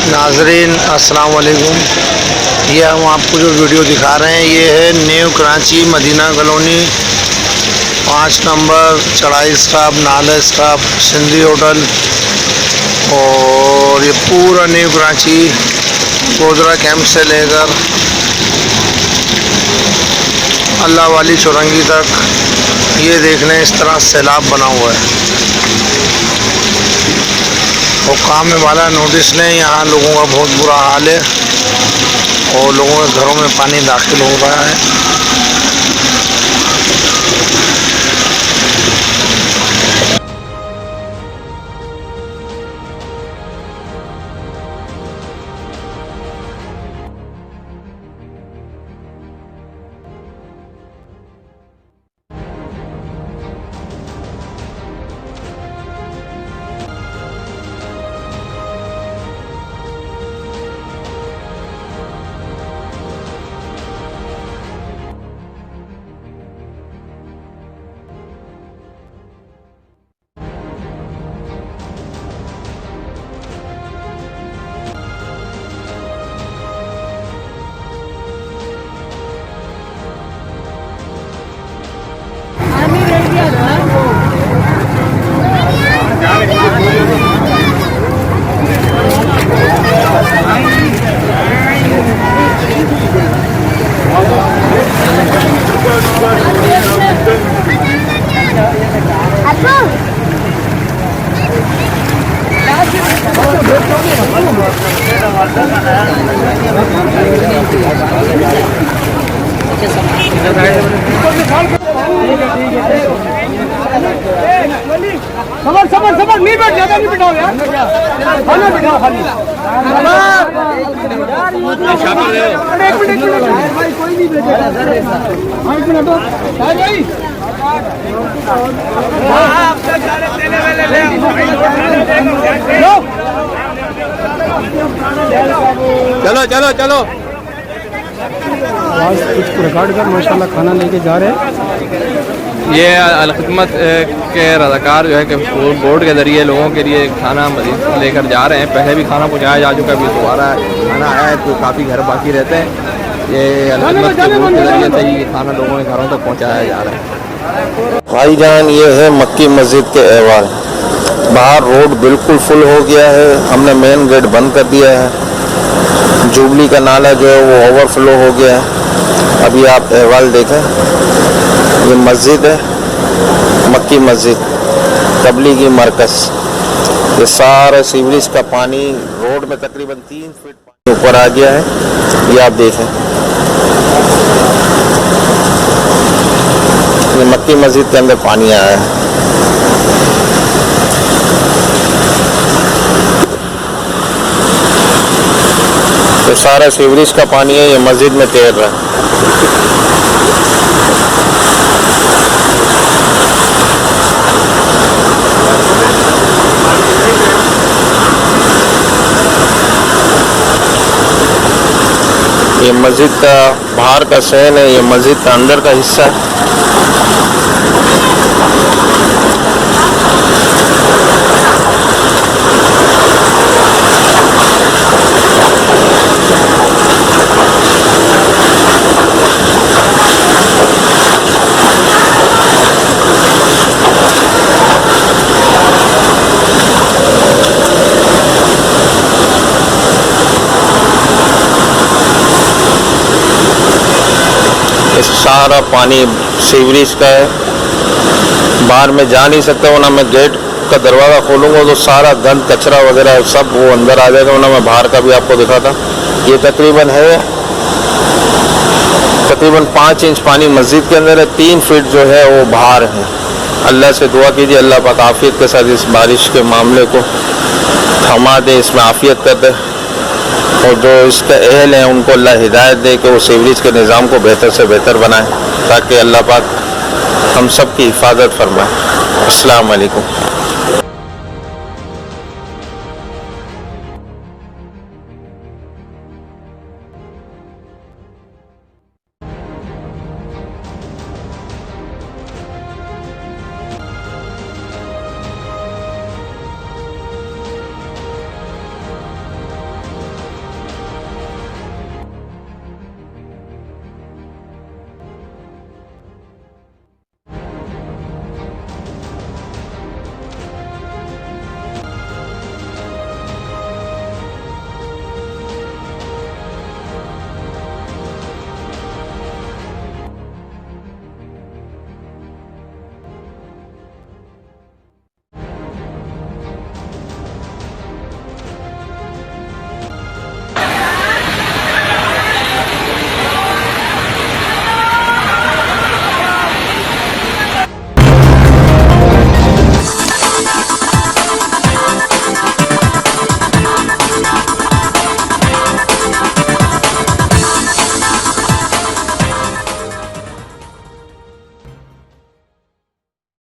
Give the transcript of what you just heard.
नाजरीन अस्सलाम वालेकुम। ये हम आपको जो वीडियो दिखा रहे हैं ये है new Karachi Madina colony 5 number चढ़ाई स्टाफ नाला स्टाफ सिंधी होटल। और ये पूरा न्यू कराची गोदरा कैंप से लेकर अल्लाह वाली चौरंगी तक ये देखने इस तरह सैलाब बना हुआ है। हुक्काम वाला नोटिस लें, यहाँ लोगों का बहुत बुरा हाल है और लोगों के घरों में पानी दाखिल हो रहा है। समझ नहीं बैठ ज्यादा नहीं बिठाओ यार, खाना बिठाओ खाली। एक मिनट भाई, कोई नहीं बैठेगा। एक मिनट भाई, चलो चलो चलो आज कुछ रिकॉर्ड कर माशाल्लाह खाना लेके जा रहे हैं। ये अलखिदमत के रज़ाकार जो है कि बोर्ड के ज़रिए लोगों के लिए खाना मज़ीद लेकर जा रहे हैं। पहले भी खाना पहुँचाया जा चुका है, अभी दोबारा खाना आया है तो काफ़ी घर बाकी रहते हैं। ये अलखिदमत के बोर्ड के ज़रिए से ही खाना लोगों के घरों तक पहुँचाया जा रहा है। भाईजान ये है मक्की मस्जिद के अहवाल। बाहर रोड बिल्कुल फुल हो गया है, हमने मेन गेट बंद कर दिया है। जुबली का नाला जो है वो ओवरफ्लो हो गया है। अभी आप अहवाल देखें, ये मस्जिद है मक्की मस्जिद तबलीगी मरकज़। ये सारा सीवरेज का पानी रोड में तकरीबन 3 फीट ऊपर आ गया है। ये आप देखें, ये मक्की मस्जिद के अंदर पानी आया है। तो सारा सीवरेज का पानी है, ये मस्जिद में तैर रहा है। ये मस्जिद का बाहर का सहन है, ये मस्जिद का अंदर का हिस्सा है। सारा पानी सीवरेज का है, बाहर में जा नहीं सकता, वरना मैं गेट का दरवाज़ा खोलूँगा तो सारा गंद कचरा वगैरह सब वो अंदर आ जाएगा, वरना मैं बाहर का भी आपको दिखाता। ये तकरीबन 5 इंच पानी मस्जिद के अंदर है, 3 फीट जो है वो बाहर है। अल्लाह से दुआ कीजिए अल्लाह पाक आफियत के साथ इस बारिश के मामले को थमा दे, इसमें आफियत कर दे और जो इसके अहल हैं उनको अल्लाह हिदायत दे कि वो सीवरेज के निज़ाम को बेहतर से बेहतर बनाएं, ताकि अल्लाह पाक हम सब की हिफाजत फरमाए। अस्सलाम वालेकुम।